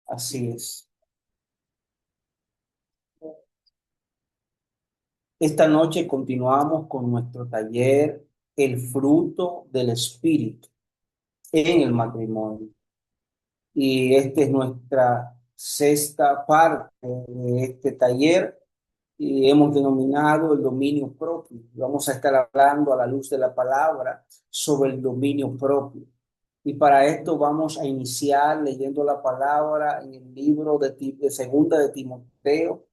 Así es. Esta noche continuamos con nuestro taller, El fruto del Espíritu en el matrimonio. Y esta es nuestra sexta parte de este taller y hemos denominado el dominio propio. Vamos a estar hablando a la luz de la palabra sobre el dominio propio. Y para esto vamos a iniciar leyendo la palabra en el libro de Segunda de Timoteo,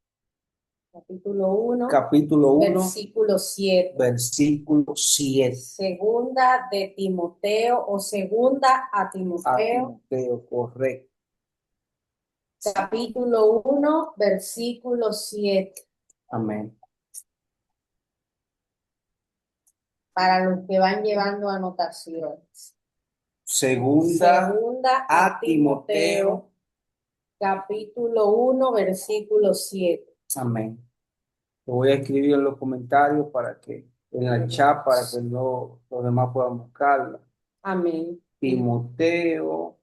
Capítulo uno, capítulo 1, versículo 7. versículo 7. Segunda de Timoteo o segunda a A Timoteo, Timoteo, correcto. capítulo uno, versículo 7. Amén. Para los que van llevando anotaciones. Segunda Segunda a a Timoteo. Timoteo, capítulo uno, versículo 7. Amén. Lo voy a escribir en los comentarios para que, en el chat, para que no, los demás puedan buscarla. Amén. Timoteo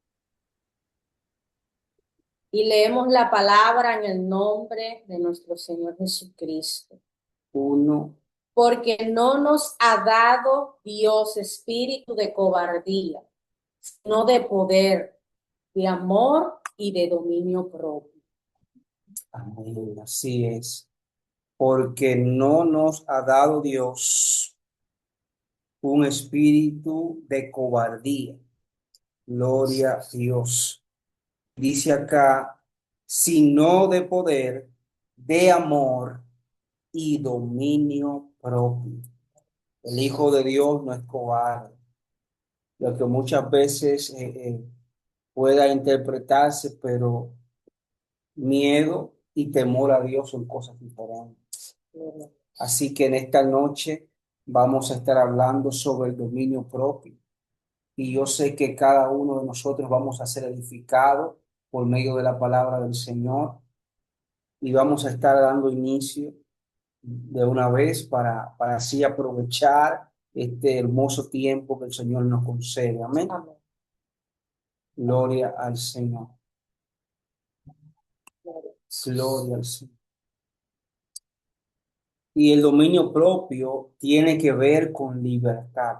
Y leemos la palabra en el nombre de nuestro Señor Jesucristo. 1. Porque no nos ha dado Dios espíritu de cobardía, sino de poder, de amor y de dominio propio. Amén. Así es. Porque no nos ha dado Dios un espíritu de cobardía. Gloria a Dios. Dice acá, sino de poder, de amor y dominio propio. El Hijo de Dios no es cobarde, lo que muchas veces pueda interpretarse, pero miedo y temor a Dios son cosas diferentes. Así que en esta noche vamos a estar hablando sobre el dominio propio. Y yo sé que cada uno de nosotros vamos a ser edificados por medio de la palabra del Señor y vamos a estar dando inicio de una vez para así aprovechar este hermoso tiempo que el Señor nos concede. Amén. Amén. Gloria al Señor. Gloria al Señor. Y el dominio propio tiene que ver con libertad.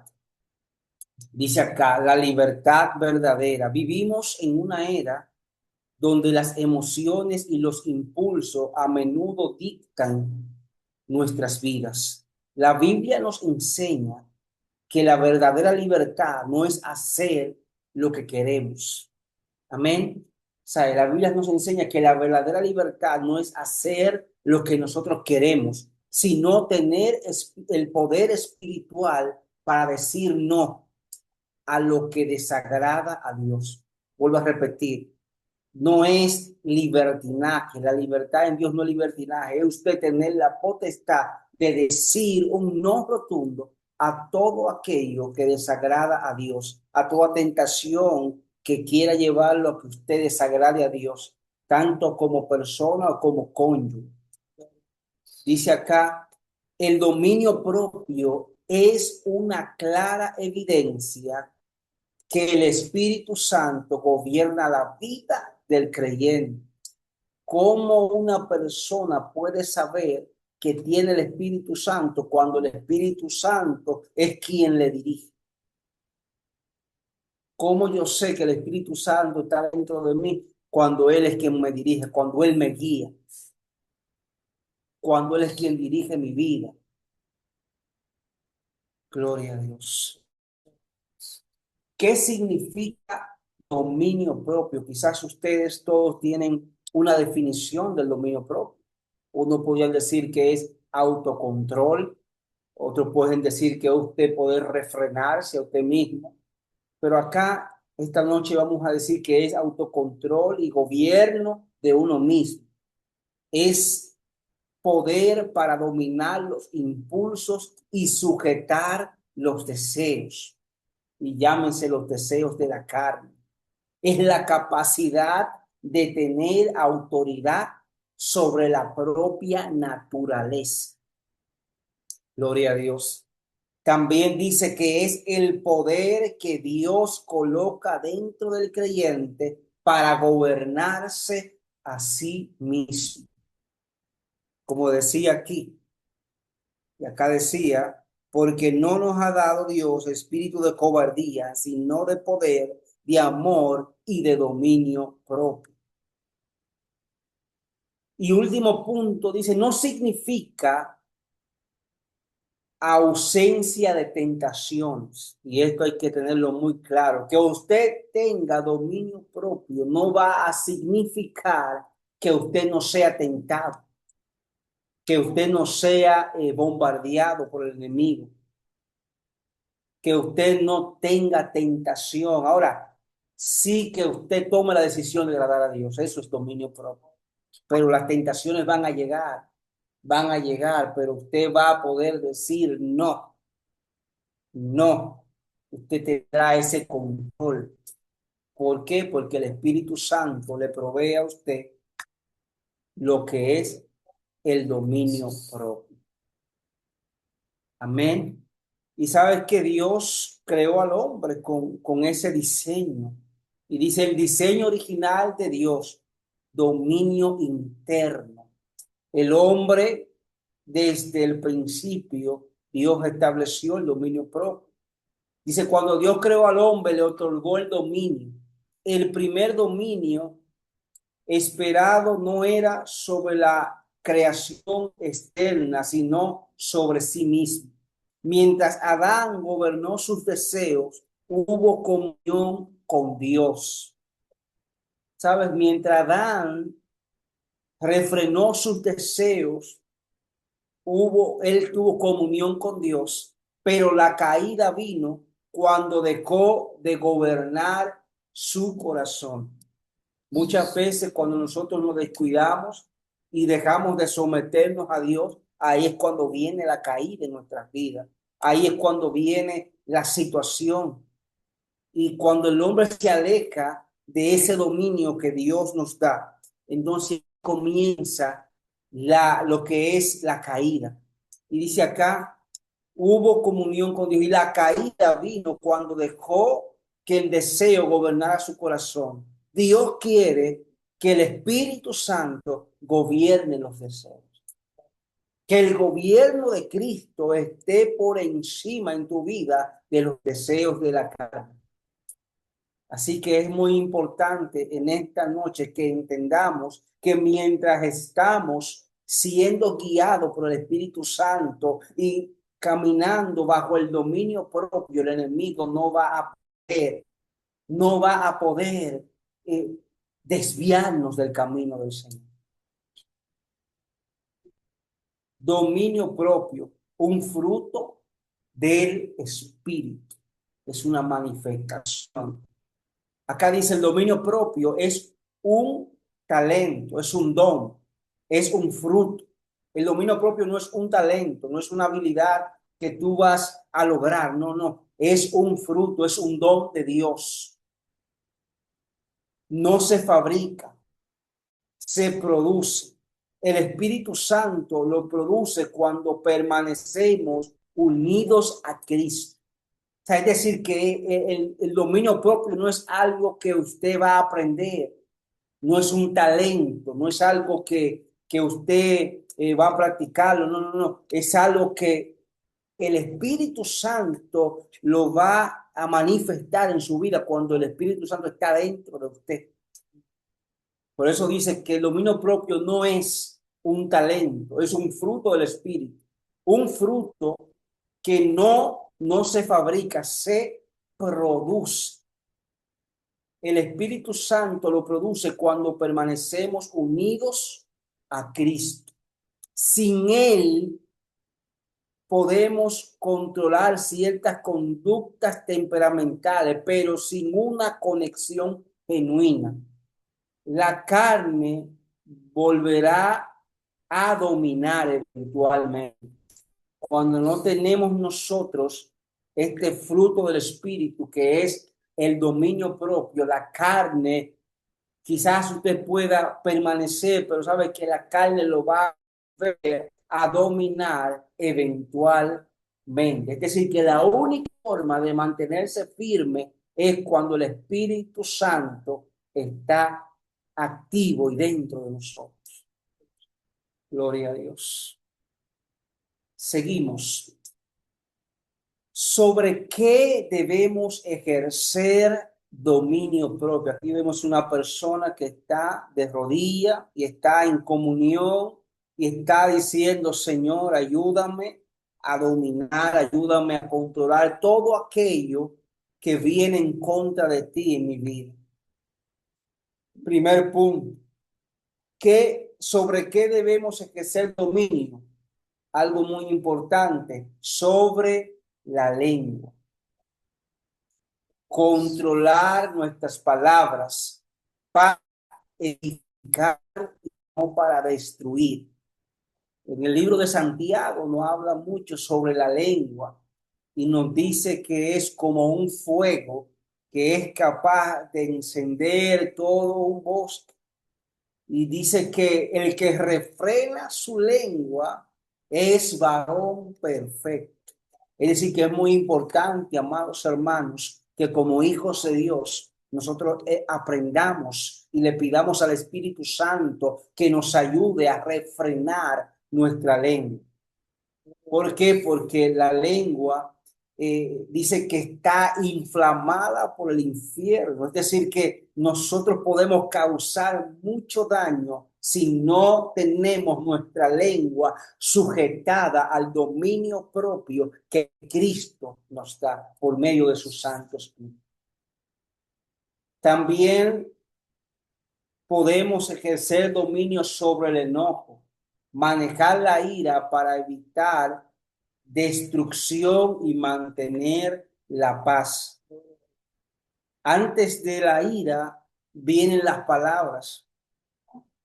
Dice acá, la libertad verdadera. Vivimos en una era donde las emociones y los impulsos a menudo dictan nuestras vidas. La Biblia nos enseña que la verdadera libertad no es hacer lo que queremos. Amén. O sea, la Biblia nos enseña que la verdadera libertad no es hacer lo que nosotros queremos, sino tener el poder espiritual para decir no a lo que desagrada a Dios. Vuelvo a repetir, no es libertinaje, la libertad en Dios no es libertinaje, es usted tener la potestad de decir un no rotundo a todo aquello que desagrada a Dios, a toda tentación que quiera llevarlo a que usted desagrade a Dios, tanto como persona o como cónyuge. Dice acá, el dominio propio es una clara evidencia que el Espíritu Santo gobierna la vida del creyente. ¿Cómo una persona puede saber que tiene el Espíritu Santo cuando el Espíritu Santo es quien le dirige? ¿Cómo yo sé que el Espíritu Santo está dentro de mí cuando Él es quien me dirige, cuando Él me guía, cuando Él es quien dirige mi vida? Gloria a Dios. ¿Qué significa dominio propio? Quizás ustedes todos tienen una definición del dominio propio. Uno podría decir que es autocontrol, otros pueden decir que usted poder refrenarse a usted mismo, pero acá esta noche vamos a decir que es autocontrol y gobierno de uno mismo. Es poder para dominar los impulsos y sujetar los deseos, y llámense los deseos de la carne. Es la capacidad de tener autoridad sobre la propia naturaleza. Gloria a Dios. También dice que es el poder que Dios coloca dentro del creyente para gobernarse a sí mismo. Como decía aquí, y acá decía, porque no nos ha dado Dios espíritu de cobardía, sino de poder, de amor y de dominio propio. Y último punto, dice, no significa ausencia de tentaciones. Y esto hay que tenerlo muy claro. Que usted tenga dominio propio no va a significar que usted no sea tentado, que usted no sea bombardeado por el enemigo, que usted no tenga tentación. Ahora, sí que usted tome la decisión de agradar a Dios, eso es dominio propio. Pero las tentaciones van a llegar, pero usted va a poder decir no, no. Usted tendrá ese control. ¿Por qué? Porque el Espíritu Santo le provee a usted lo que es el dominio propio. Amén. Y sabes que Dios creó al hombre con ese diseño. Y dice el diseño original de Dios, dominio interno. El hombre, desde el principio, Dios estableció el dominio propio. Dice, cuando Dios creó al hombre, le otorgó el dominio. El primer dominio esperado no era sobre la creación externa, sino sobre sí mismo. Mientras Adán gobernó sus deseos, hubo comunión con Dios. ¿Sabes? Mientras Adán refrenó sus deseos, él tuvo comunión con Dios, pero la caída vino cuando dejó de gobernar su corazón. Muchas veces cuando nosotros nos descuidamos y dejamos de someternos a Dios, ahí es cuando viene la caída en nuestras vidas. Ahí es cuando viene la situación. Y cuando el hombre se aleja de ese dominio que Dios nos da, entonces comienza lo que es la caída. Y dice acá, hubo comunión con Dios y la caída vino cuando dejó que el deseo gobernara su corazón. Dios quiere que el Espíritu Santo gobierne los deseos. Que el gobierno de Cristo esté por encima en tu vida de los deseos de la carne. Así que es muy importante en esta noche que entendamos que mientras estamos siendo guiados por el Espíritu Santo y caminando bajo el dominio propio, el enemigo no va a poder eh, desviarnos del camino del Señor. Dominio propio, un fruto del Espíritu, es una manifestación. Acá dice el dominio propio es un talento, es un don, es un fruto. El dominio propio no es un talento, no es una habilidad que tú vas a lograr, no, no, es un fruto, es un don de Dios. No se fabrica, se produce. El Espíritu Santo lo produce cuando permanecemos unidos a Cristo. O sea, es decir, que el dominio propio no es algo que usted va a aprender, no es un talento, no es algo que usted va a practicarlo, no, no, no, es algo que el Espíritu Santo lo va a manifestar en su vida cuando el Espíritu Santo está dentro de usted. Por eso dice que el dominio propio no es un talento, es un fruto del Espíritu, un fruto que no se fabrica, se produce. El Espíritu Santo lo produce cuando permanecemos unidos a Cristo. Sin Él podemos controlar ciertas conductas temperamentales, pero sin una conexión genuina. La carne volverá a dominar eventualmente. Cuando no tenemos nosotros este fruto del Espíritu, que es el dominio propio, la carne, quizás usted pueda permanecer, pero sabe que la carne lo va a ver a dominar eventualmente. Es decir, que la única forma de mantenerse firme es cuando el Espíritu Santo está activo y dentro de nosotros. Gloria a Dios. Seguimos. ¿Sobre qué debemos ejercer dominio propio? Aquí vemos una persona que está de rodillas y está en comunión y está diciendo, Señor, ayúdame a dominar, ayúdame a controlar todo aquello que viene en contra de ti en mi vida. Primer punto, ¿sobre qué debemos ejercer dominio? Algo muy importante, sobre la lengua. Controlar nuestras palabras para edificar y no para destruir. En el libro de Santiago nos habla mucho sobre la lengua y nos dice que es como un fuego que es capaz de encender todo un bosque. Y dice que el que refrena su lengua es varón perfecto. Es decir, que es muy importante, amados hermanos, que como hijos de Dios, nosotros aprendamos y le pidamos al Espíritu Santo que nos ayude a refrenar nuestra lengua. ¿Por qué? Porque la lengua dice que está inflamada por el infierno. Es decir, que nosotros podemos causar mucho daño si no tenemos nuestra lengua sujetada al dominio propio que Cristo nos da por medio de sus santos. También podemos ejercer dominio sobre el enojo, manejar la ira para evitar destrucción y mantener la paz. Antes de la ira vienen las palabras.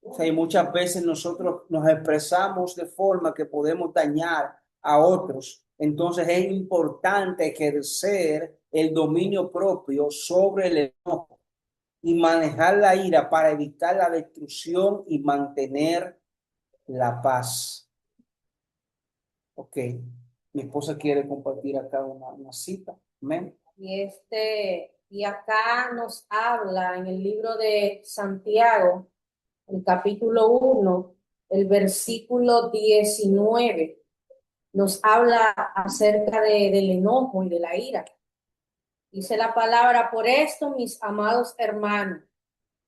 O sea, y muchas veces nosotros nos expresamos de forma que podemos dañar a otros. Entonces es importante ejercer el dominio propio sobre el enojo y manejar la ira para evitar la destrucción y mantener la paz. Ok, mi esposa quiere compartir acá una cita. Amén. Y acá nos habla en el libro de Santiago, el capítulo 1, el versículo 19, nos habla acerca del enojo y de la ira. Dice la palabra, por esto, mis amados hermanos,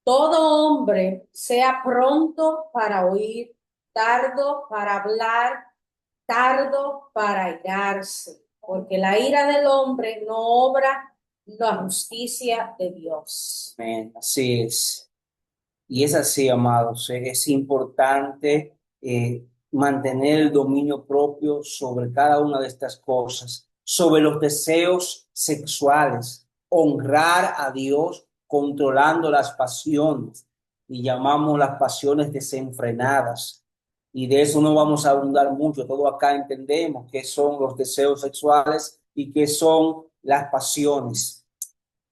todo hombre sea pronto para oír, tardo para hablar, tardo para airarse, porque la ira del hombre no obra la justicia de Dios. Amén. Así es. Y es así, amados. Es importante mantener el dominio propio sobre cada una de estas cosas, sobre los deseos sexuales, honrar a Dios controlando las pasiones, y llamamos las pasiones desenfrenadas. Y de eso no vamos a abundar mucho. Todo acá entendemos qué son los deseos sexuales y qué son las pasiones.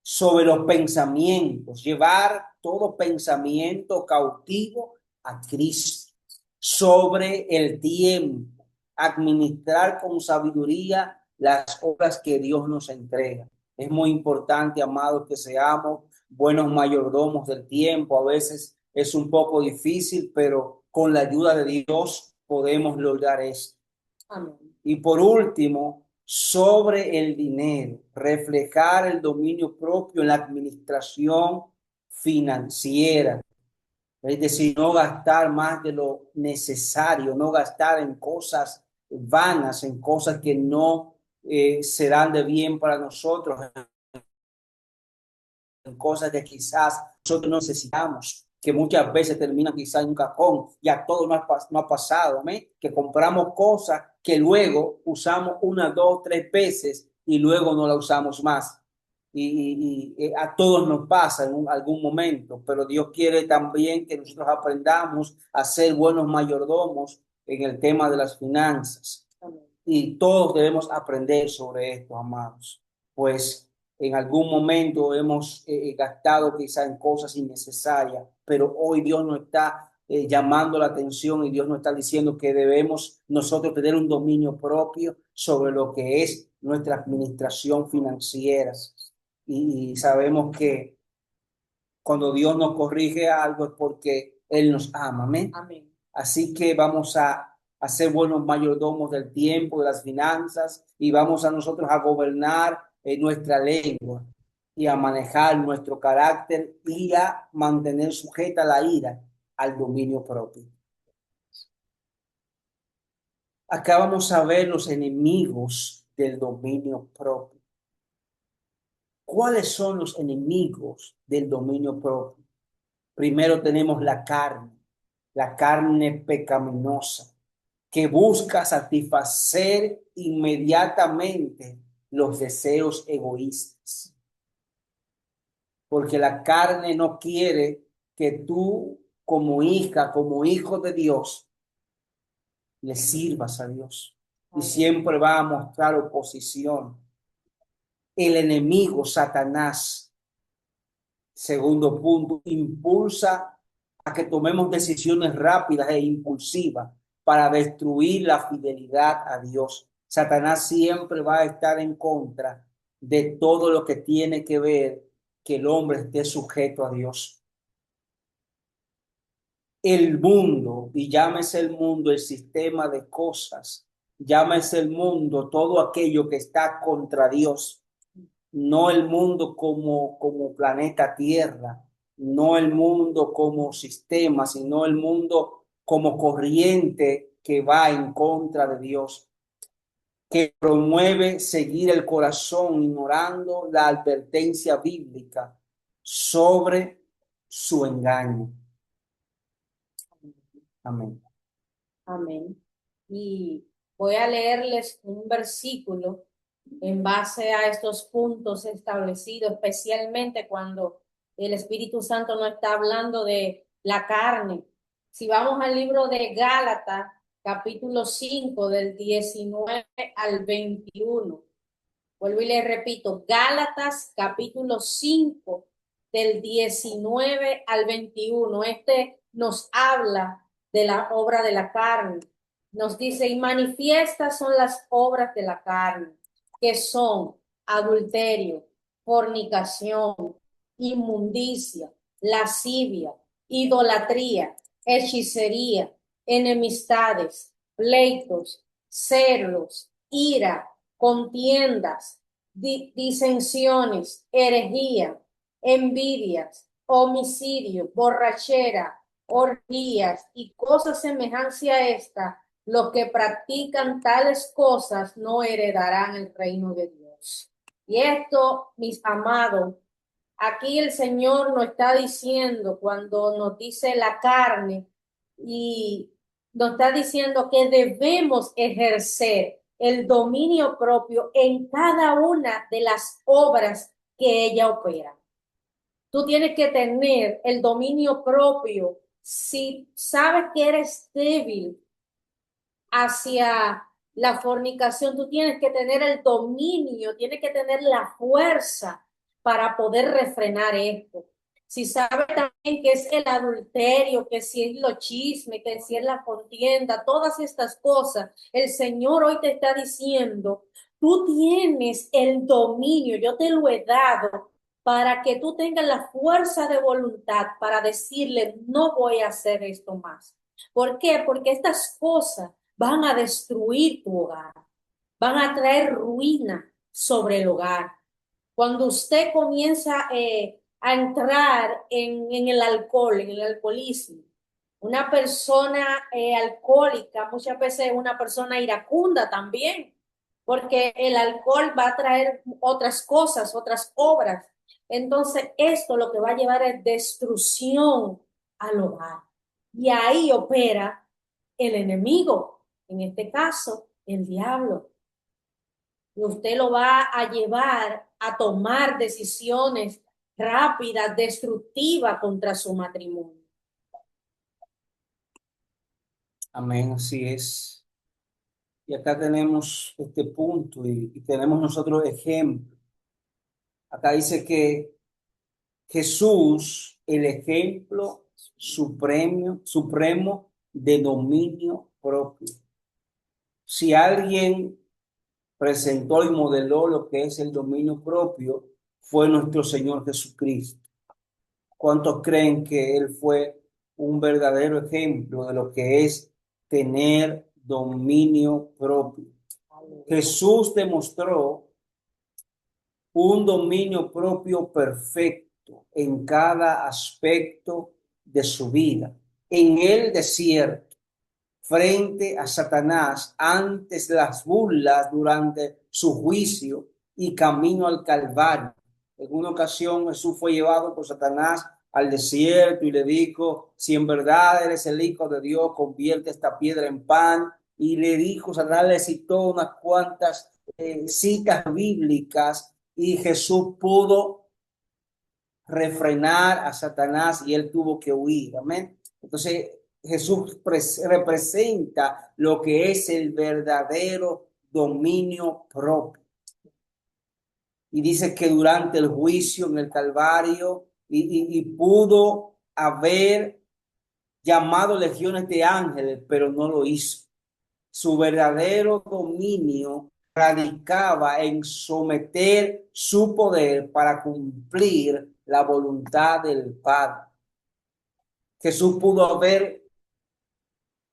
Sobre los pensamientos, llevar todo pensamiento cautivo a Cristo, sobre el tiempo, administrar con sabiduría las obras que Dios nos entrega. Es muy importante, amados, que seamos buenos mayordomos del tiempo. A veces es un poco difícil, pero con la ayuda de Dios podemos lograr esto. Amén. Y por último, sobre el dinero, reflejar el dominio propio en la administración financiera. Es decir, no gastar más de lo necesario, no gastar en cosas vanas, en cosas que no serán de bien para nosotros, en cosas que quizás nosotros no necesitamos, que muchas veces terminan quizás en un cajón. Ya todo no ha pasado, ¿me? Que compramos cosas que luego usamos una, dos, tres veces y luego no la usamos más. Y a todos nos pasa en algún momento, pero Dios quiere también que nosotros aprendamos a ser buenos mayordomos en el tema de las finanzas. Y todos debemos aprender sobre esto, amados, pues en algún momento hemos gastado quizá en cosas innecesarias, pero hoy Dios nos está llamando la atención y Dios nos está diciendo que debemos nosotros tener un dominio propio sobre lo que es nuestra administración financiera. Y sabemos que Cuando Dios nos corrige algo es porque Él nos ama, amén. Amén. Así que vamos a ser buenos mayordomos del tiempo, de las finanzas, y vamos a nosotros a gobernar nuestra lengua y a manejar nuestro carácter y a mantener sujeta la ira al dominio propio. Acá vamos a ver los enemigos del dominio propio. ¿Cuáles son los enemigos del dominio propio? Primero tenemos la carne pecaminosa, que busca satisfacer inmediatamente los deseos egoístas. Porque la carne no quiere que tú, como hija, como hijo de Dios, le sirvas a Dios. Y siempre va a mostrar oposición. El enemigo, Satanás, segundo punto, impulsa a que tomemos decisiones rápidas e impulsivas para destruir la fidelidad a Dios. Satanás siempre va a estar en contra de todo lo que tiene que ver que el hombre esté sujeto a Dios. El mundo, y llámese el mundo el sistema de cosas, llámese el mundo todo aquello que está contra Dios, no el mundo como planeta Tierra, no el mundo como sistema, sino el mundo como corriente que va en contra de Dios, que promueve seguir el corazón ignorando la advertencia bíblica sobre su engaño. Amén. Amén. Y voy a leerles un versículo en base a estos puntos establecidos, especialmente cuando el Espíritu Santo no está hablando de la carne. Si vamos al libro de Gálatas, capítulo 5, del 19 al 21. Vuelvo y les repito, Gálatas, capítulo 5, del 19 al 21. Este nos habla de la obra de la carne. Nos dice, y manifiestas son las obras de la carne, que son adulterio, fornicación, inmundicia, lascivia, idolatría, hechicería, enemistades, pleitos, celos, ira, contiendas, disensiones, herejía, envidias, homicidio, borrachera, orgías y cosas semejantes a esta, los que practican tales cosas no heredarán el reino de Dios. Y esto, mis amados, aquí el Señor nos está diciendo cuando nos dice la carne y nos está diciendo que debemos ejercer el dominio propio en cada una de las obras que ella opera. Tú tienes que tener el dominio propio. Si sabes que eres débil hacia la fornicación, tú tienes que tener el dominio, tienes que tener la fuerza para poder refrenar esto. Si sabes también que es el adulterio, que si es los chismes, que si es la contienda, todas estas cosas, el Señor hoy te está diciendo, tú tienes el dominio, yo te lo he dado para que tú tengas la fuerza de voluntad para decirle, no voy a hacer esto más. ¿Por qué? Porque estas cosas van a destruir tu hogar, van a traer ruina sobre el hogar. Cuando usted comienza a entrar en el alcohol, en el alcoholismo, una persona alcohólica muchas veces es una persona iracunda también, porque el alcohol va a traer otras cosas, otras obras. Entonces, esto lo que va a llevar es destrucción al hogar. Y ahí opera el enemigo, en este caso, el diablo. Y usted lo va a llevar a tomar decisiones rápidas, destructivas contra su matrimonio. Amén, así es. Y acá tenemos este punto y tenemos nosotros ejemplo. Acá dice que Jesús, el ejemplo supremo de dominio propio. Si alguien presentó y modeló lo que es el dominio propio, fue nuestro Señor Jesucristo. ¿Cuántos creen que él fue un verdadero ejemplo de lo que es tener dominio propio? Jesús demostró un dominio propio perfecto en cada aspecto de su vida. En el desierto, frente a Satanás, antes de las burlas durante su juicio y camino al Calvario. En una ocasión Jesús fue llevado por Satanás al desierto y le dijo, si en verdad eres el Hijo de Dios, convierte esta piedra en pan. Y le dijo, Satanás le citó unas cuantas citas bíblicas y Jesús pudo refrenar a Satanás y él tuvo que huir. Amén. Entonces, Jesús representa lo que es el verdadero dominio propio. Y dice que durante el juicio en el Calvario y pudo haber llamado legiones de ángeles, pero no lo hizo. Su verdadero dominio radicaba en someter su poder para cumplir la voluntad del Padre. Jesús pudo haber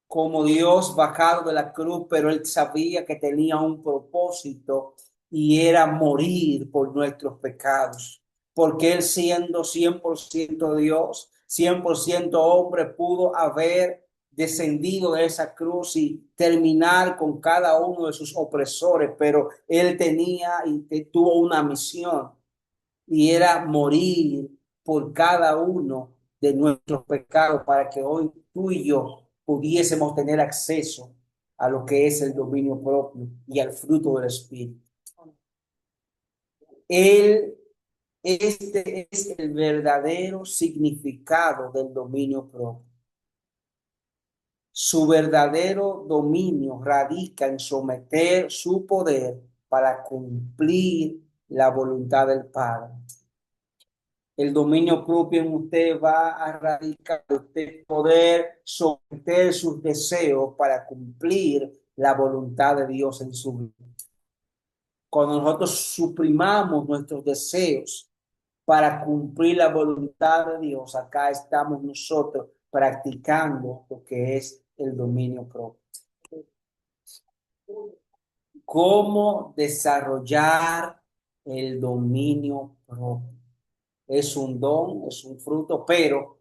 como Dios bajado de la cruz, pero él sabía que tenía un propósito y era morir por nuestros pecados. Porque él siendo 100% Dios, 100% hombre, pudo haber descendido de esa cruz y terminar con cada uno de sus opresores, pero él tenía y tuvo una misión y era morir por cada uno de nuestros pecados para que hoy tú y yo pudiésemos tener acceso a lo que es el dominio propio y al fruto del Espíritu. Él, este es el verdadero significado del dominio propio. Su verdadero dominio radica en someter su poder para cumplir la voluntad del Padre. El dominio propio en usted va a radicar usted poder someter sus deseos para cumplir la voluntad de Dios en su vida. Cuando nosotros suprimamos nuestros deseos para cumplir la voluntad de Dios, acá estamos nosotros practicando lo que es el dominio propio. ¿Cómo desarrollar el dominio propio? Es un don, es un fruto, pero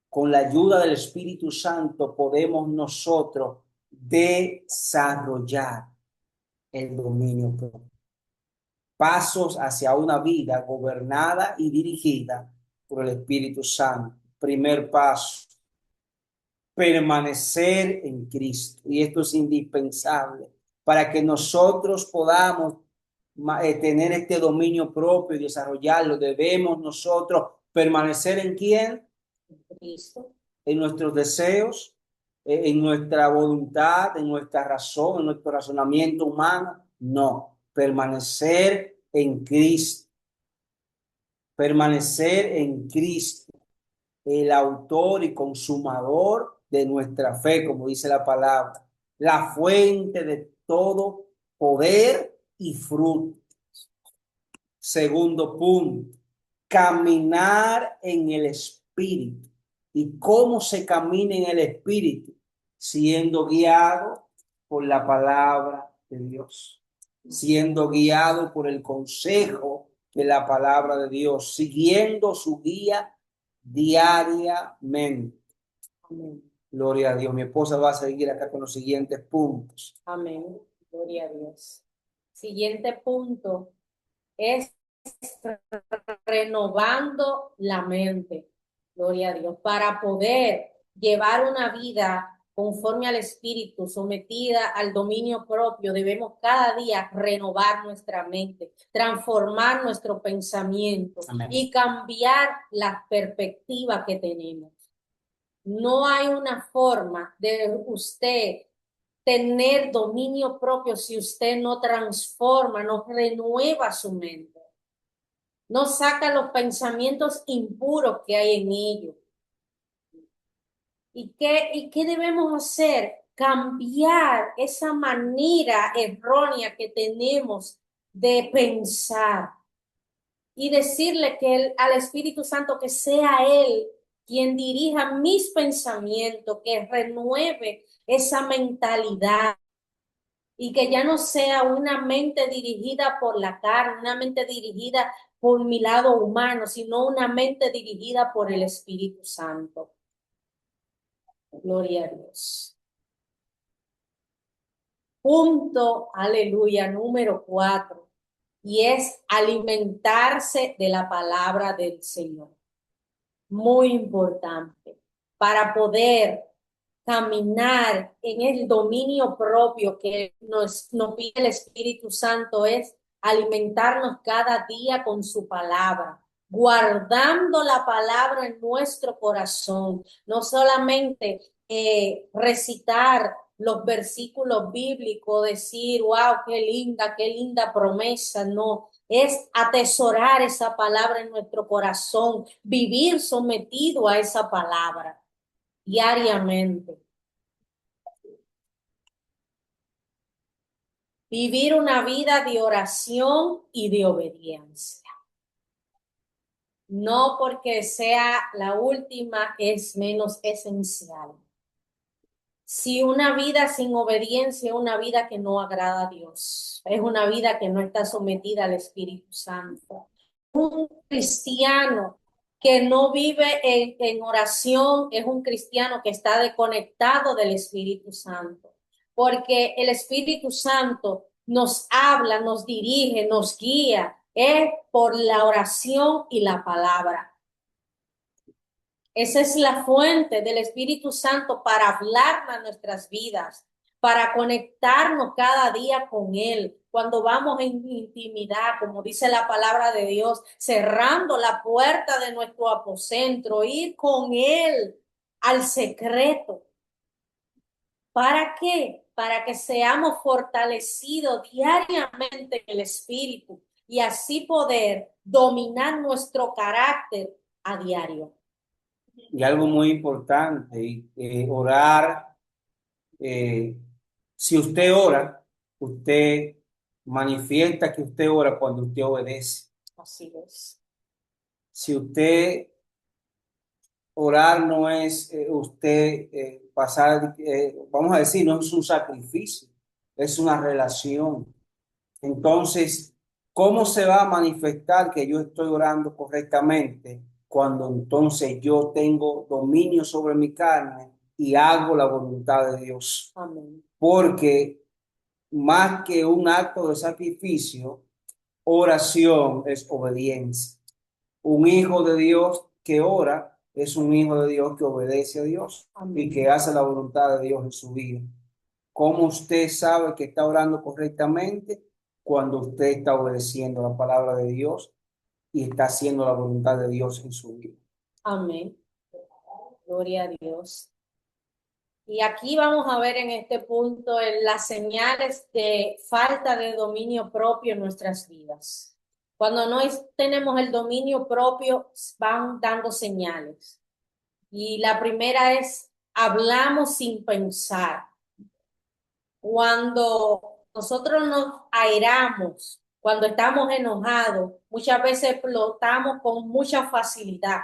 con la ayuda del Espíritu Santo podemos nosotros desarrollar el dominio propio. Pasos hacia una vida gobernada y dirigida por el Espíritu Santo. Primer paso, permanecer en Cristo. Y esto es indispensable para que nosotros podamos tener este dominio propio y desarrollarlo. Debemos nosotros permanecer en quién? Cristo. En nuestros deseos, en nuestra voluntad, en nuestra razón, en nuestro razonamiento humano. No, permanecer en Cristo. Permanecer en Cristo, el autor y consumador de nuestra fe, como dice la palabra, la fuente de todo poder y fruto. Segundo punto, caminar en el Espíritu. ¿Y cómo se camina en el Espíritu? Siendo guiado por la palabra de Dios, siendo guiado por el consejo de la palabra de Dios, siguiendo su guía diariamente. Amén. Gloria a Dios. Mi esposa va a seguir acá con los siguientes puntos. Amén. Gloria a Dios. Siguiente punto es renovando la mente. Gloria a Dios. Para poder llevar una vida conforme al Espíritu, sometida al dominio propio, debemos cada día renovar nuestra mente, transformar nuestro pensamiento Amén. y cambiar la perspectiva que tenemos. No hay una forma de usted tener dominio propio si usted no transforma, no renueva su mente, no saca los pensamientos impuros que hay en ellos. ¿Y qué debemos hacer? Cambiar esa manera errónea que tenemos de pensar y decirle al Espíritu Santo que sea Él quien dirija mis pensamientos, que renueve esa mentalidad y que ya no sea una mente dirigida por la carne, una mente dirigida por mi lado humano, sino una mente dirigida por el Espíritu Santo. Gloria a Dios. Punto, aleluya, número 4, y es alimentarse de la palabra del Señor. Muy importante para poder caminar en el dominio propio que nos pide el Espíritu Santo, es alimentarnos cada día con su palabra, guardando la palabra en nuestro corazón, no solamente recitar los versículos bíblicos, decir, wow, qué linda promesa, no, es atesorar esa palabra en nuestro corazón, vivir sometido a esa palabra diariamente. Vivir una vida de oración y de obediencia. No porque sea la última es menos esencial. Si una vida sin obediencia es una vida que no agrada a Dios, es una vida que no está sometida al Espíritu Santo. Un cristiano que no vive en oración es un cristiano que está desconectado del Espíritu Santo, porque el Espíritu Santo nos habla, nos dirige, nos guía, es por la oración y la palabra. Esa es la fuente del Espíritu Santo para hablar a nuestras vidas, para conectarnos cada día con Él. Cuando vamos en intimidad, como dice la palabra de Dios, cerrando la puerta de nuestro aposento, ir con Él al secreto. ¿Para qué? Para que seamos fortalecidos diariamente en el Espíritu y así poder dominar nuestro carácter a diario. Y algo muy importante, orar. eh, si usted ora, usted manifiesta que usted ora cuando usted obedece. Así es. Si usted orar no es usted pasar, vamos a decir, no es un sacrificio, es una relación. Entonces, ¿cómo se va a manifestar que yo estoy orando correctamente cuando entonces yo tengo dominio sobre mi carne y hago la voluntad de Dios? Amén. Porque más que un acto de sacrificio, oración es obediencia. Un hijo de Dios que ora es un hijo de Dios que obedece a Dios y Amén. que hace la voluntad de Dios en su vida. ¿Cómo usted sabe que está orando correctamente? Cuando usted está obedeciendo la palabra de Dios y está haciendo la voluntad de Dios en su vida. Amén. Gloria a Dios. Y aquí vamos a ver en este punto las señales de falta de dominio propio en nuestras vidas. Cuando no tenemos el dominio propio, van dando señales. Y la primera es, hablamos sin pensar. Cuando nosotros nos airamos, cuando estamos enojados, muchas veces explotamos con mucha facilidad.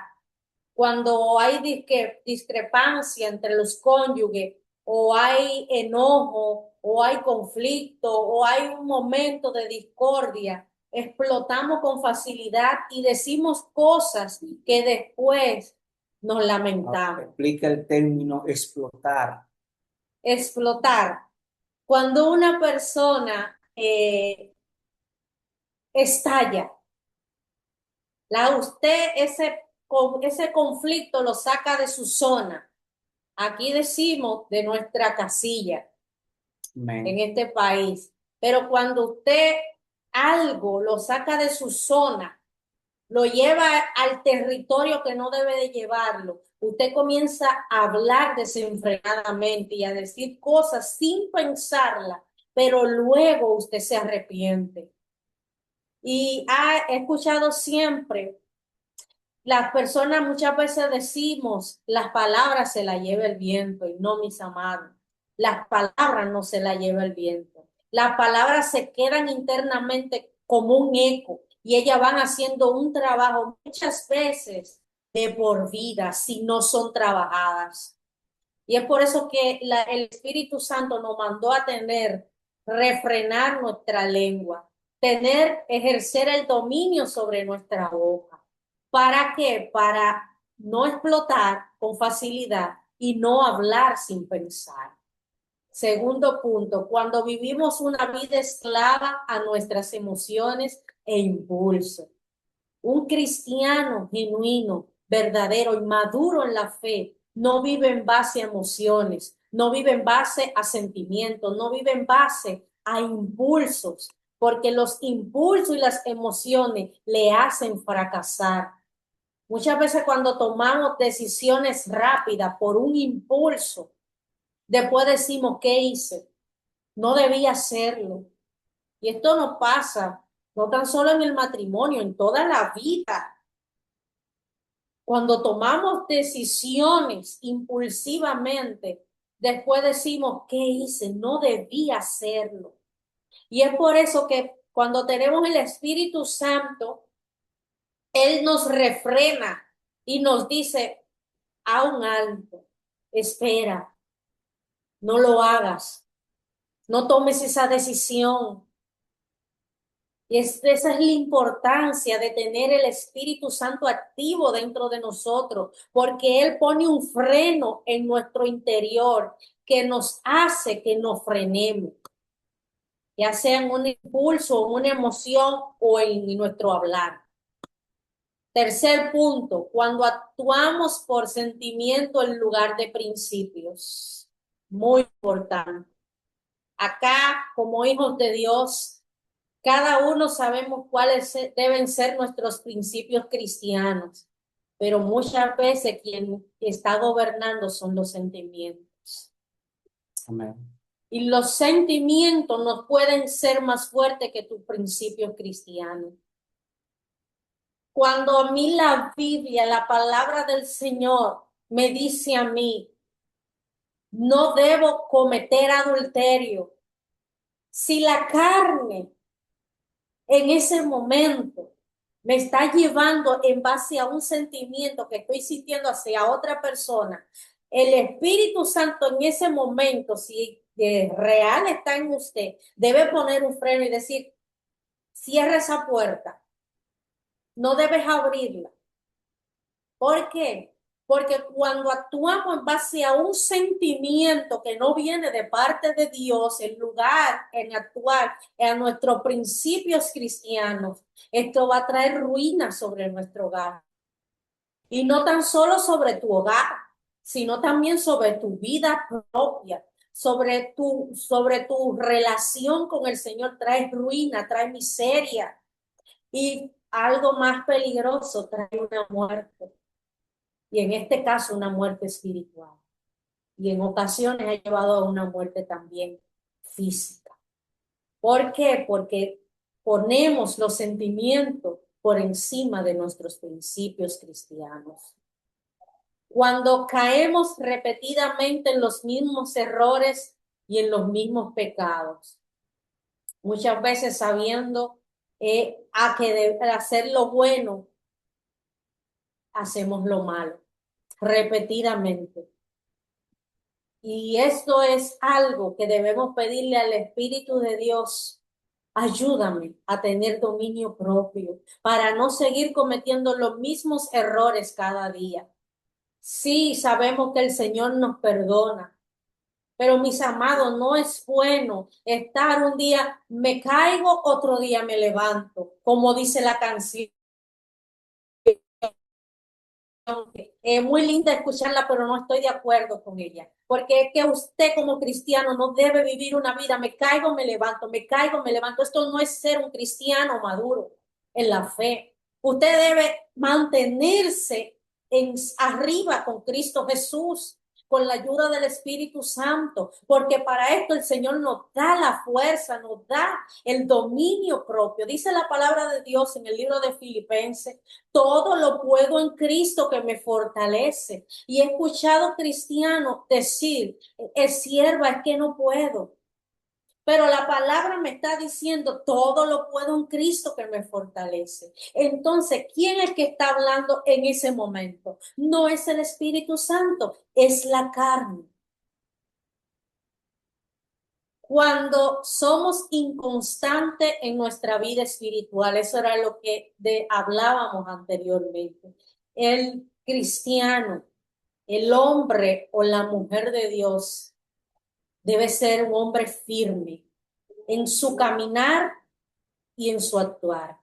Cuando hay discrepancia entre los cónyuges, o hay enojo, o hay conflicto, o hay un momento de discordia, explotamos con facilidad y decimos cosas que después nos lamentamos. Explica el término explotar. Explotar. Cuando una persona estalla, usted ese conflicto lo saca de su zona. Aquí decimos de nuestra casilla en este país. Pero cuando usted algo lo saca de su zona, lo lleva al territorio que no debe de llevarlo, usted comienza a hablar desenfrenadamente y a decir cosas sin pensarla, pero luego usted se arrepiente. Y he escuchado siempre, las personas muchas veces decimos, las palabras se las lleva el viento, y no, mis amados, las palabras no se las lleva el viento. Las palabras se quedan internamente como un eco y ellas van haciendo un trabajo muchas veces de por vida si no son trabajadas. Y es por eso que el Espíritu Santo nos mandó a tener, refrenar nuestra lengua, ejercer el dominio sobre nuestra boca. ¿Para qué? Para no explotar con facilidad y no hablar sin pensar. Segundo punto, cuando vivimos una vida esclava a nuestras emociones e impulsos. Un cristiano genuino, verdadero y maduro en la fe no vive en base a emociones, no vive en base a sentimientos, no vive en base a impulsos, porque los impulsos y las emociones le hacen fracasar. Muchas veces cuando tomamos decisiones rápidas por un impulso, después decimos, ¿qué hice? No debía hacerlo. Y esto no pasa, no tan solo en el matrimonio, en toda la vida. Cuando tomamos decisiones impulsivamente, después decimos, ¿qué hice? No debía hacerlo. Y es por eso que cuando tenemos el Espíritu Santo, Él nos refrena y nos dice, a un alto, espera, no lo hagas, no tomes esa decisión. Y esa es la importancia de tener el Espíritu Santo activo dentro de nosotros, porque Él pone un freno en nuestro interior que nos hace que nos frenemos, ya sea en un impulso, en una emoción o en nuestro hablar. Tercer punto, cuando actuamos por sentimiento en lugar de principios. Muy importante. Acá, como hijos de Dios, cada uno sabemos cuáles deben ser nuestros principios cristianos, pero muchas veces quien está gobernando son los sentimientos. Amén. Y los sentimientos no pueden ser más fuertes que tus principios cristianos. Cuando a mí la Biblia, la palabra del Señor, me dice a mí, no debo cometer adulterio. Si la carne en ese momento me está llevando en base a un sentimiento que estoy sintiendo hacia otra persona, el Espíritu Santo en ese momento, si real está en usted, debe poner un freno y decir, cierra esa puerta, no debes abrirla. ¿Por qué? Porque cuando actuamos en base a un sentimiento que no viene de parte de Dios, en lugar en actuar en nuestros principios cristianos, esto va a traer ruina sobre nuestro hogar. Y no tan solo sobre tu hogar, sino también sobre tu vida propia, sobre tu relación con el Señor. Trae ruina, trae miseria y algo más peligroso, trae una muerte. Y en este caso una muerte espiritual. Y en ocasiones ha llevado a una muerte también física. ¿Por qué? Porque ponemos los sentimientos por encima de nuestros principios cristianos. Cuando caemos repetidamente en los mismos errores y en los mismos pecados, muchas veces sabiendo a que de hacer lo bueno, hacemos lo malo, repetidamente. Y esto es algo que debemos pedirle al Espíritu de Dios. Ayúdame a tener dominio propio para no seguir cometiendo los mismos errores cada día. Sí, sabemos que el Señor nos perdona, pero mis amados, no es bueno estar un día, me caigo, otro día me levanto, como dice la canción. Muy linda escucharla, pero no estoy de acuerdo con ella. Porque es que usted como cristiano no debe vivir una vida, me caigo, me levanto, me caigo, me levanto. Esto no es ser un cristiano maduro en la fe. Usted debe mantenerse arriba con Cristo Jesús, con la ayuda del Espíritu Santo, porque para esto el Señor nos da la fuerza, nos da el dominio propio. Dice la palabra de Dios en el libro de Filipenses, todo lo puedo en Cristo que me fortalece. Y he escuchado cristianos decir, es sierva, es que no puedo. Pero la palabra me está diciendo, todo lo puedo en Cristo que me fortalece. Entonces, ¿quién es que está hablando en ese momento? No es el Espíritu Santo, es la carne. Cuando somos inconstantes en nuestra vida espiritual, eso era lo que hablábamos anteriormente. El cristiano, el hombre o la mujer de Dios debe ser un hombre firme en su caminar y en su actuar.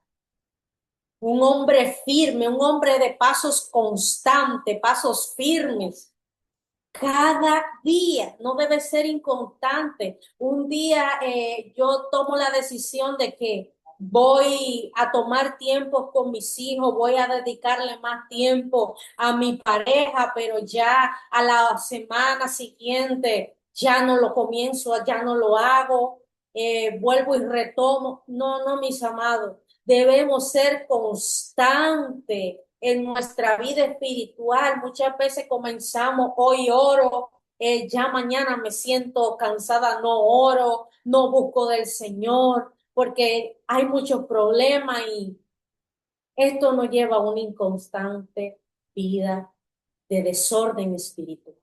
Un hombre firme, un hombre de pasos constantes, pasos firmes. Cada día, no debe ser inconstante. Un día yo tomo la decisión de que voy a tomar tiempo con mis hijos, voy a dedicarle más tiempo a mi pareja, pero ya a la semana siguiente ya no lo comienzo, ya no lo hago, vuelvo y retomo. No, no, mis amados, debemos ser constantes en nuestra vida espiritual. Muchas veces comenzamos, hoy oro, ya mañana me siento cansada, no oro, no busco del Señor, porque hay muchos problemas y esto nos lleva a una inconstante vida de desorden espiritual.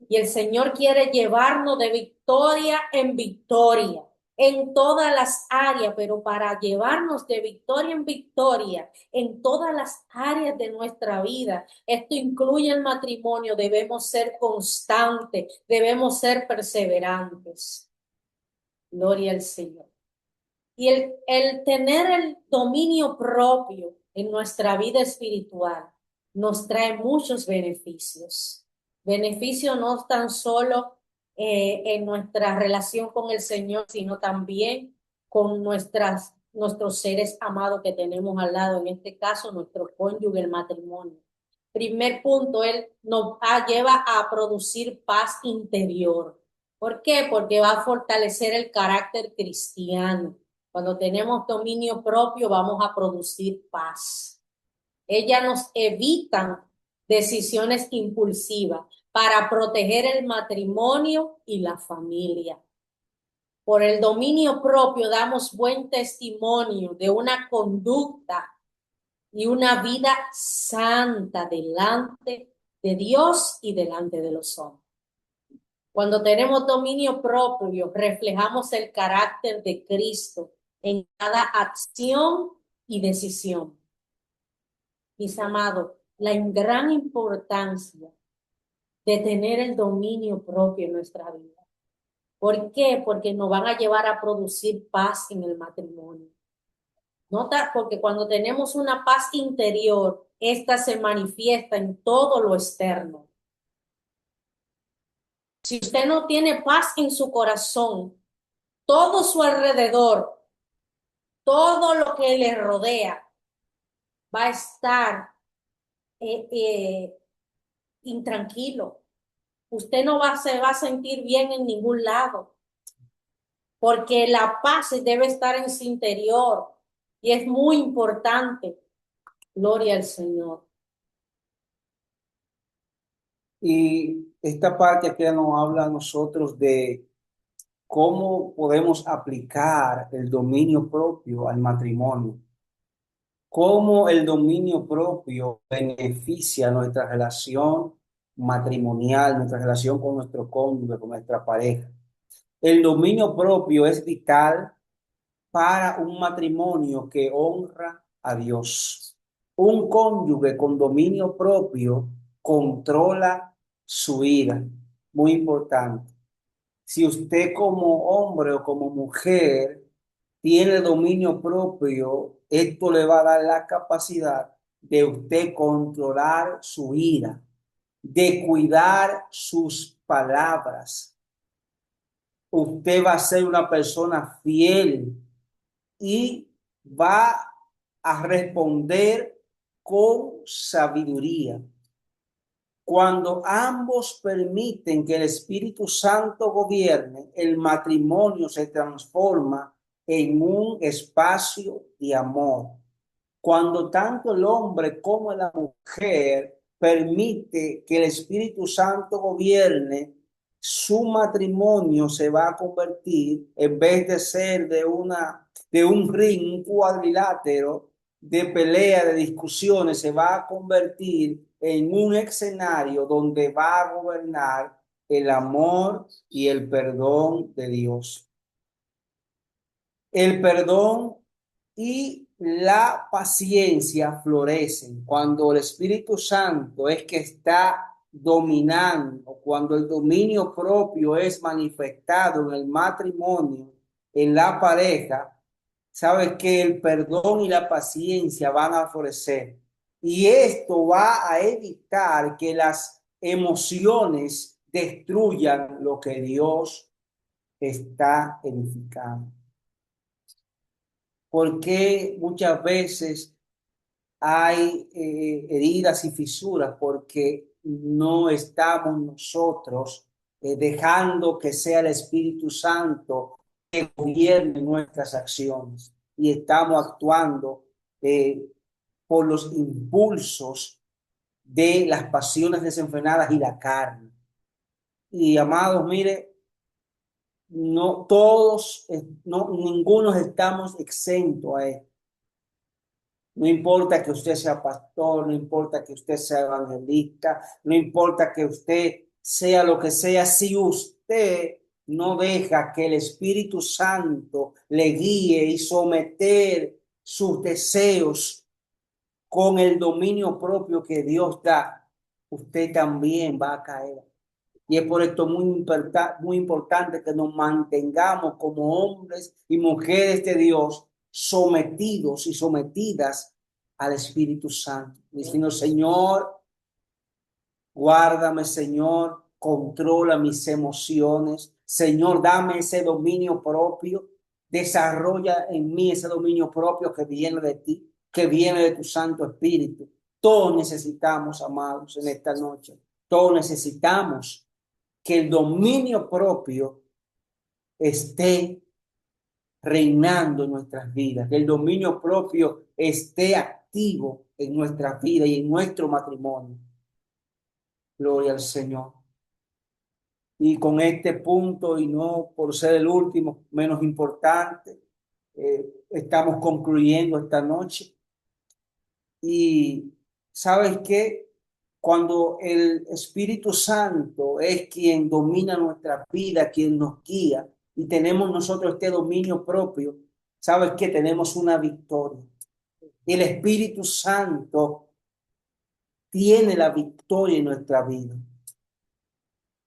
Y el Señor quiere llevarnos de victoria en victoria, en todas las áreas, pero para llevarnos de victoria en victoria, en todas las áreas de nuestra vida, esto incluye el matrimonio, debemos ser constantes, debemos ser perseverantes. Gloria al Señor. Y el tener el dominio propio en nuestra vida espiritual nos trae muchos beneficios. Beneficios no tan solo en nuestra relación con el Señor, sino también con nuestros seres amados que tenemos al lado, en este caso nuestro cónyuge, el matrimonio. Primer punto, él nos lleva a producir paz interior. ¿Por qué? Porque va a fortalecer el carácter cristiano. Cuando tenemos dominio propio, vamos a producir paz. Ellas nos evitan decisiones impulsivas para proteger el matrimonio y la familia. Por el dominio propio damos buen testimonio de una conducta y una vida santa delante de Dios y delante de los hombres. Cuando tenemos dominio propio, reflejamos el carácter de Cristo en cada acción y decisión. Mis amados, la gran importancia de tener el dominio propio en nuestra vida. ¿Por qué? Porque nos van a llevar a producir paz en el matrimonio. Nota, porque cuando tenemos una paz interior, esta se manifiesta en todo lo externo. Si usted no tiene paz en su corazón, todo su alrededor, todo lo que le rodea, va a estar eh, eh, intranquilo. Usted no se va a sentir bien en ningún lado, porque la paz debe estar en su interior y es muy importante. Gloria al Señor. Y esta parte aquí nos habla a nosotros de cómo podemos aplicar el dominio propio al matrimonio, cómo el dominio propio beneficia nuestra relación matrimonial, nuestra relación con nuestro cónyuge, con nuestra pareja. El dominio propio es vital para un matrimonio que honra a Dios. Un cónyuge con dominio propio controla su vida. Muy importante. Si usted como hombre o como mujer tiene dominio propio, esto le va a dar la capacidad de usted controlar su ira, de cuidar sus palabras. Usted va a ser una persona fiel y va a responder con sabiduría. Cuando ambos permiten que el Espíritu Santo gobierne, el matrimonio se transforma en un espacio de amor. Cuando tanto el hombre como la mujer permite que el Espíritu Santo gobierne, su matrimonio se va a convertir, en vez de ser de un ring, un cuadrilátero de pelea, de discusiones, se va a convertir en un escenario donde va a gobernar el amor y el perdón de Dios. El perdón y la paciencia florecen cuando el Espíritu Santo es que está dominando, cuando el dominio propio es manifestado en el matrimonio, en la pareja. Sabes que el perdón y la paciencia van a florecer. Y esto va a evitar que las emociones destruyan lo que Dios está edificando. Porque muchas veces hay heridas y fisuras porque no estamos nosotros dejando que sea el Espíritu Santo que gobierne nuestras acciones y estamos actuando eh, por los impulsos de las pasiones desenfrenadas y la carne. Y amados, mire, no todos, no, ninguno estamos exentos a esto. No importa que usted sea pastor, no importa que usted sea evangelista, no importa que usted sea lo que sea, si usted no deja que el Espíritu Santo le guíe y someter sus deseos con el dominio propio que Dios da, usted también va a caer. Y es por esto muy importante que nos mantengamos como hombres y mujeres de Dios sometidos y sometidas al Espíritu Santo. Diciendo, Señor, guárdame, Señor, controla mis emociones. Señor, dame ese dominio propio. Desarrolla en mí ese dominio propio que viene de ti, que viene de tu Santo Espíritu. Todos necesitamos, amados, en esta noche. Todos necesitamos que el dominio propio esté reinando en nuestras vidas, que el dominio propio esté activo en nuestra vida y en nuestro matrimonio. Gloria al Señor. Y con este punto, y no por ser el último, menos importante, estamos concluyendo esta noche. Y ¿sabes qué? Cuando el Espíritu Santo es quien domina nuestra vida, quien nos guía, y tenemos nosotros este dominio propio, ¿sabes qué? Tenemos una victoria. El Espíritu Santo tiene la victoria en nuestra vida.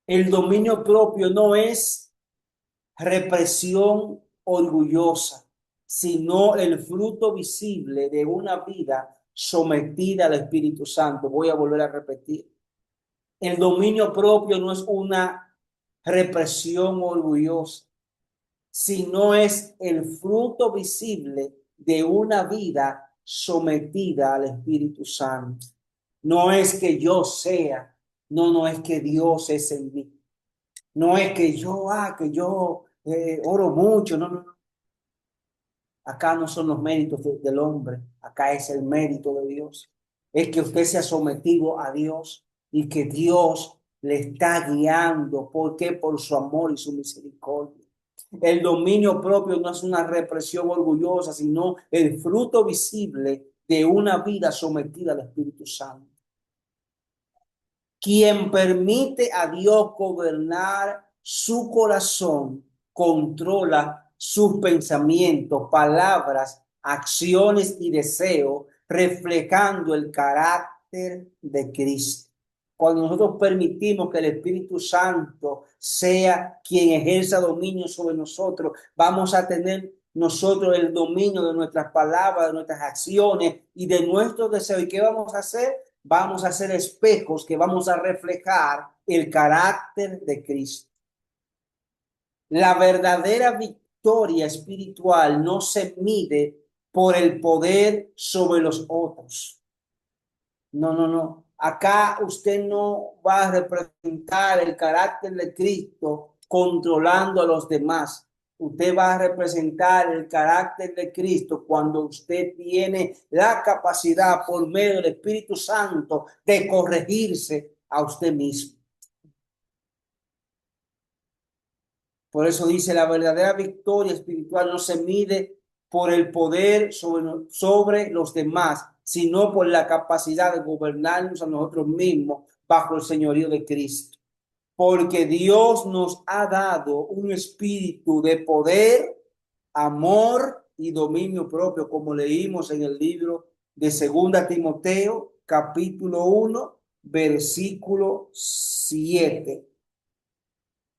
El dominio propio no es represión orgullosa, sino el fruto visible de una vida sometida al Espíritu Santo. Voy a volver a repetir. El dominio propio no es una represión orgullosa, sino es el fruto visible de una vida sometida al Espíritu Santo. No es que yo sea, no es que Dios es en mí. No es que yo oro mucho, no. Acá no son los méritos del hombre, acá es el mérito de Dios. Es que usted se ha sometido a Dios y que Dios le está guiando. ¿Por qué? Por su amor y su misericordia. El dominio propio no es una represión orgullosa, sino el fruto visible de una vida sometida al Espíritu Santo. Quien permite a Dios gobernar su corazón, controla sus pensamientos, palabras, acciones y deseos, reflejando el carácter de Cristo. Cuando nosotros permitimos que el Espíritu Santo sea quien ejerza dominio sobre nosotros, vamos a tener nosotros el dominio de nuestras palabras, de nuestras acciones y de nuestros deseos. ¿Y qué vamos a hacer? Vamos a ser espejos que vamos a reflejar el carácter de Cristo. La verdadera victoria espiritual no se mide por el poder sobre los otros. No. Acá usted no va a representar el carácter de Cristo controlando a los demás. Usted va a representar el carácter de Cristo cuando usted tiene la capacidad por medio del Espíritu Santo de corregirse a usted mismo. Por eso dice, la verdadera victoria espiritual no se mide por el poder sobre los demás, sino por la capacidad de gobernarnos a nosotros mismos bajo el señorío de Cristo. Porque Dios nos ha dado un espíritu de poder, amor y dominio propio, como leímos en el libro de Segunda Timoteo, capítulo 1, versículo 7.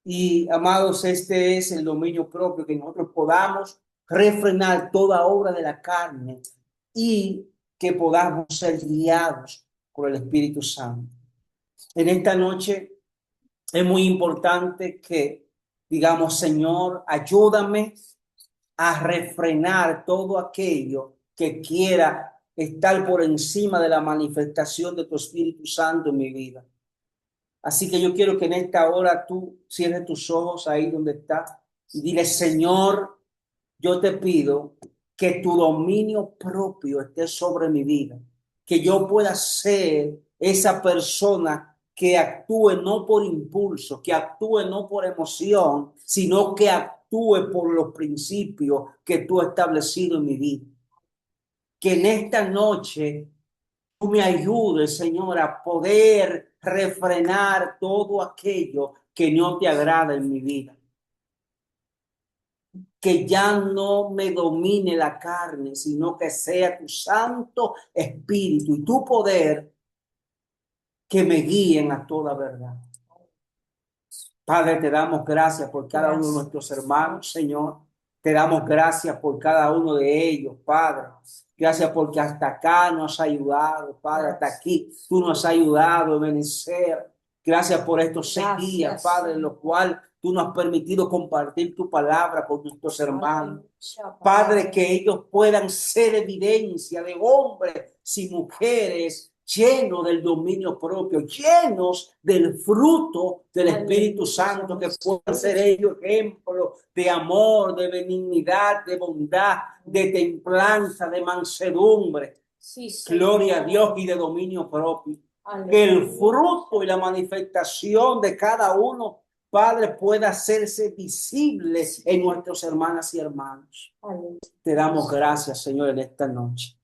Y amados, este es el dominio propio, que nosotros podamos refrenar toda obra de la carne y que podamos ser guiados por el Espíritu Santo. En esta noche es muy importante que digamos, Señor, ayúdame a refrenar todo aquello que quiera estar por encima de la manifestación de tu Espíritu Santo en mi vida. Así que yo quiero que en esta hora tú cierres tus ojos ahí donde estás y dile, Señor, yo te pido que tu dominio propio esté sobre mi vida, que yo pueda ser esa persona que actúe no por impulso, que actúe no por emoción, sino que actúe por los principios que tú has establecido en mi vida. Que en esta noche tú me ayudes, Señor, a poder refrenar todo aquello que no te agrada en mi vida. Que ya no me domine la carne, sino que sea tu Santo Espíritu y tu poder que me guíen a toda verdad. Padre, te damos gracias por cada uno de nuestros hermanos, Señor. Te damos gracias por cada uno de ellos, Padre. Gracias porque hasta acá nos has ayudado, Padre. Hasta aquí tú nos has ayudado a vencer. Gracias por estos 6 días, Padre, en los cuales tú nos has permitido compartir tu palabra con nuestros hermanos. Padre, que ellos puedan ser evidencia de hombres y mujeres llenos del dominio propio, llenos del fruto del Espíritu Santo, que puedan ser ellos ejemplos de amor, de benignidad, de bondad, de templanza, de mansedumbre. Sí, gloria a Dios y de dominio propio. Que el fruto y la manifestación de cada uno, Padre, pueda hacerse visible en nuestros hermanas y hermanos. Te damos gracias, Señor, en esta noche.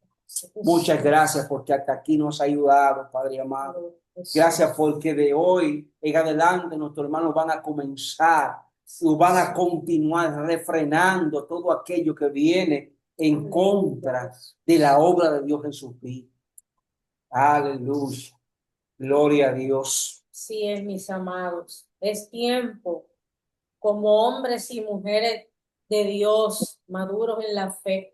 Muchas gracias porque hasta aquí nos ha ayudado, Padre amado. Gracias porque de hoy en adelante nuestros hermanos van a comenzar, van a continuar refrenando todo aquello que viene en contra de la obra de Dios en sus vidas. Aleluya. Gloria a Dios. Sí es, mis amados. Es tiempo como hombres y mujeres de Dios maduros en la fe,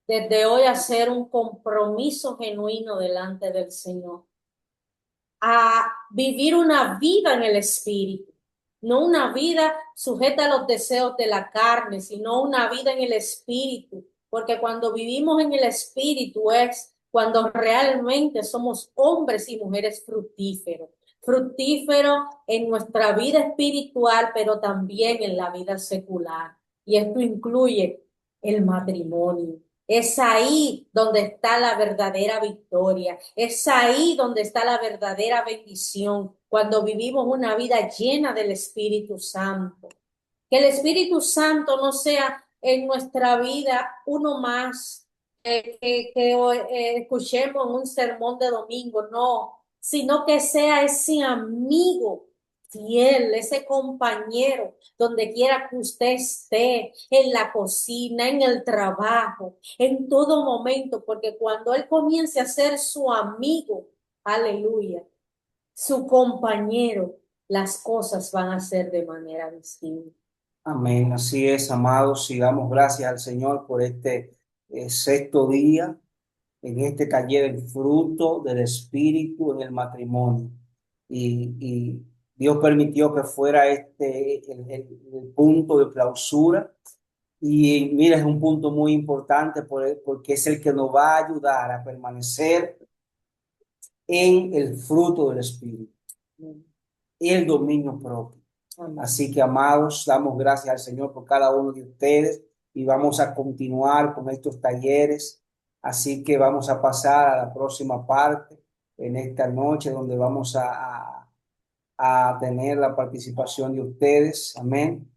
desde hoy hacer un compromiso genuino delante del Señor, a vivir una vida en el Espíritu, no una vida sujeta a los deseos de la carne, sino una vida en el Espíritu, porque cuando vivimos en el Espíritu es cuando realmente somos hombres y mujeres fructíferos, fructíferos en nuestra vida espiritual, pero también en la vida secular. Y esto incluye el matrimonio. Es ahí donde está la verdadera victoria. Es ahí donde está la verdadera bendición, cuando vivimos una vida llena del Espíritu Santo. Que el Espíritu Santo no sea en nuestra vida uno más que escuchemos en un sermón de domingo, no, sino que sea ese amigo fiel, ese compañero, donde quiera que usted esté, en la cocina, en el trabajo, en todo momento, porque cuando Él comience a ser su amigo, aleluya, su compañero, las cosas van a ser de manera distinta. Amén. Así es, amados. Y damos gracias al Señor por este 6º día en este taller del fruto del Espíritu en el matrimonio. Y Dios permitió que fuera este el punto de clausura. Y mira, es un punto muy importante porque es el que nos va a ayudar a permanecer en el fruto del Espíritu y el dominio propio. Así que, amados, damos gracias al Señor por cada uno de ustedes y vamos a continuar con estos talleres. Así que vamos a pasar a la próxima parte en esta noche donde vamos a tener la participación de ustedes. Amén.